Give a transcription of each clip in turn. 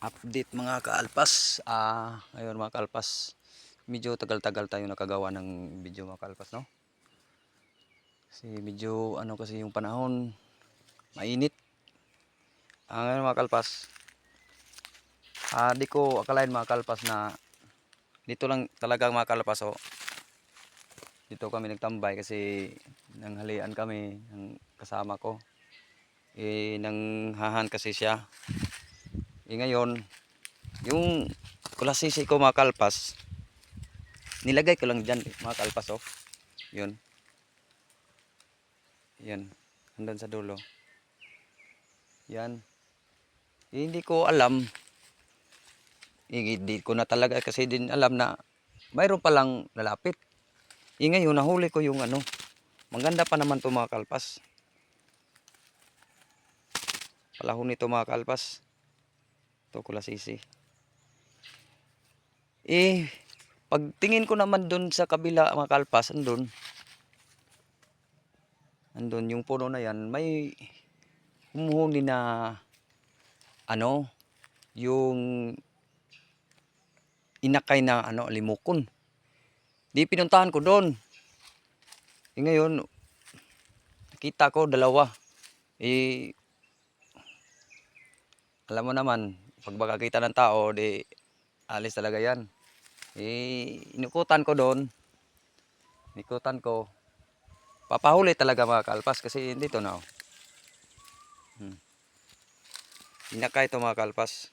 Update mga kaalpas. Ngayon mga kaalpas, medyo tagal-tagal tayo nakagawa ng video mga kaalpas, no? Kasi medyo kasi yung panahon, mainit. Ngayon mga kaalpas, di ko akalain mga kaalpas na dito lang talaga mga kaalpas, oh. Dito kami nagtambay kasi nanghalian kami ng kasama ko. Nanghahan kasi siya. Ngayon, yung kulasisi ko mga kaalpas, nilagay ko lang dyan mga kaalpas, oh. Yun. Yan. Hanggang sa dulo. Yan. Hindi ko alam. Hindi ko na talaga kasi din alam na mayroon palang lalapit. Ngayon nahuli ko yung Maganda pa naman to mga kalpas. Palahon nito mga kalpas. Ito kulasisi. Pagtingin ko naman dun sa kabila mga kalpas, andun yung puno na yan, may humuhuni na yung inakay na limukon. Di pinuntahan ko doon. Ngayon nakita ko dalawa. Alam mo naman, pag makakita ng tao, di alis talaga yan. Inukutan ko doon. Ikutan ko. Papahuli talaga mga kalpas kasi dito na. Inakay ito mga kalpas.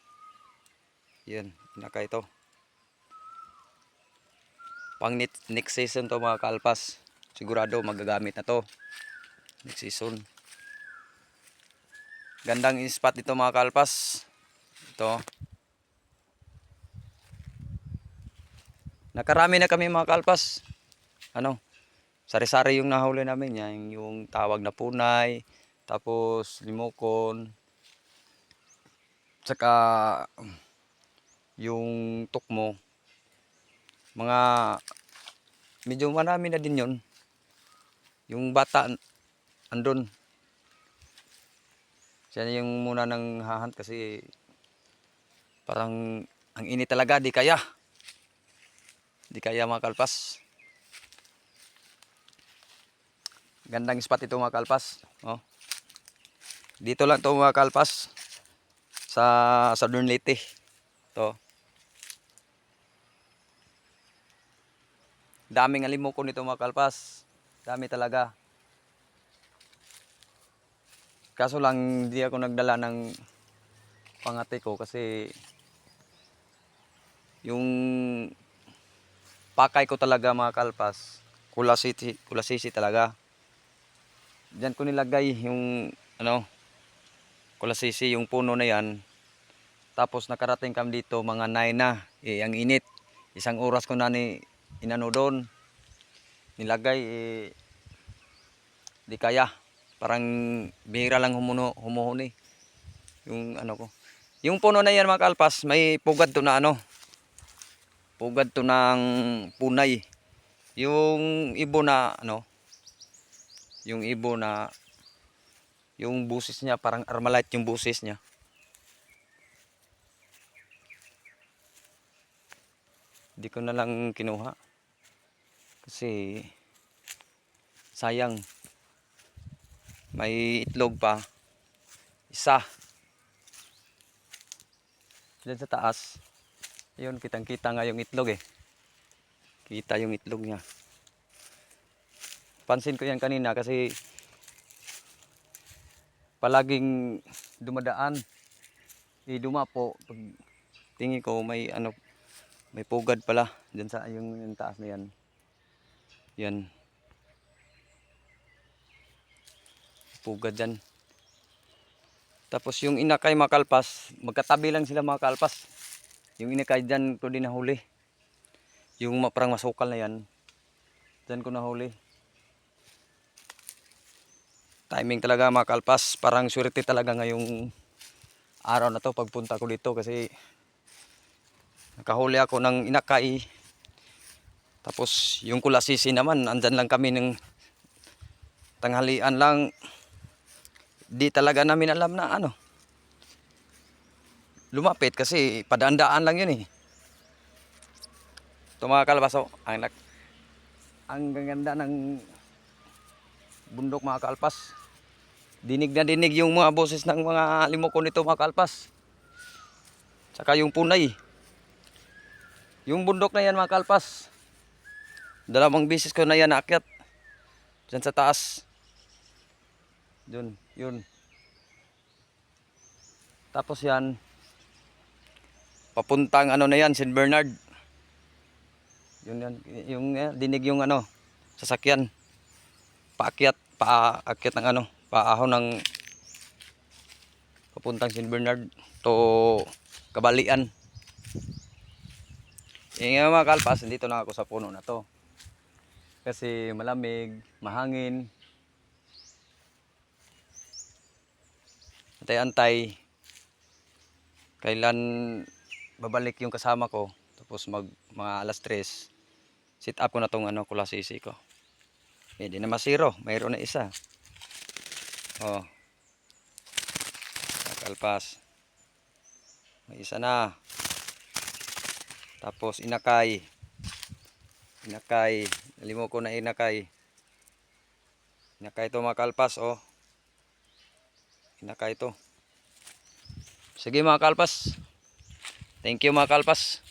Yan, inakay ito. Pang next season to mga kalpas. Sigurado magagamit na to. Next season. Gandang spot dito mga kalpas. Ito. Nakarami na kami mga kalpas. Sari-sari yung nahuli namin yan. Yung tawag na punay. Tapos limukon. Tsaka yung tukmo. Mga medyo marami na din yun. Yung bata andun. Siya yung muna nang hahunt kasi parang ang init talaga, di kaya. Di kaya mga kalpas. Gandang spot ito mga kalpas. Oh. Dito lang ito mga kalpas. Sa Southern Leyte. Ito. Daming alimukon nito mga kalpas. Dami talaga. Kaso lang hindi ako nagdala ng pangati ko kasi yung pakay ko talaga mga kalpas, kulasisi talaga. Diyan ko nilagay yung kulasisi, yung puno na yan. Tapos nakarating kami dito mga 9 na. Ang init. Isang oras ko na inano doon. Nilagay di kaya. Parang bihira lang humuhuni. Yung ko. Yung puno na yan mga kalpas, may pugad to na pugad to ng punay. Yung ibo na yung ibo na yung busis niya parang Armalite yung busis niya. Hindi ko na lang kinuha. Kasi sayang. May itlog pa. Isa. Diyan sa taas. Ayun, kitang-kita nga yung itlog eh. Kita yung itlog niya. Pansin ko yan kanina kasi palaging dumadaan. Dumapo. Pag tingin ko may may pugad pala diyan sa yung taas na yan. Yan. Pugad dyan. Tapos yung inakay makalpas, magkatabi lang sila mga kalpas. Yung inakay dyan ko din nahuli. Yung parang masukal na yan, dyan ko nahuli. Timing talaga mga kalpas. Parang surety talaga ngayong araw na to pagpunta ko dito kasi nakahuli ako ng inakay. Tapos yung kulasisi naman, andyan lang kami ng tanghalian lang. Di talaga namin alam na lumapit kasi padaan-daan lang yun eh. Ito mga kalpas, oh, ang gaganda ng bundok mga kalpas. Dinig na dinig yung mga boses ng mga limoko nito mga kalpas. Tsaka yung punay. Yung bundok na yan mga kalpas, dalawang beses ko na yan naakyat. Diyan sa taas. Yun. Tapos yan, papuntang ano na yan, St. Bernard. Yun yan, yung dinig yung ano, sasakyan. Paakyat ng ano, paahon ng papuntang St. Bernard to Kabalian. Nga mga kalpas, dito na ako sa puno na to. Kasi malamig, mahangin. Antay-antay. Kailan babalik yung kasama ko. Tapos mga alas 3. Sit up ko na tong ano, kulasisi ko. Hindi na masiro. Mayroon na isa. Oh. Kalpas. May isa na. Tapos inakay. Nalimo ko na inakay. Inakay to mga kalpas, oh. Inakay to. Sige mga kalpas. Thank you mga kalpas.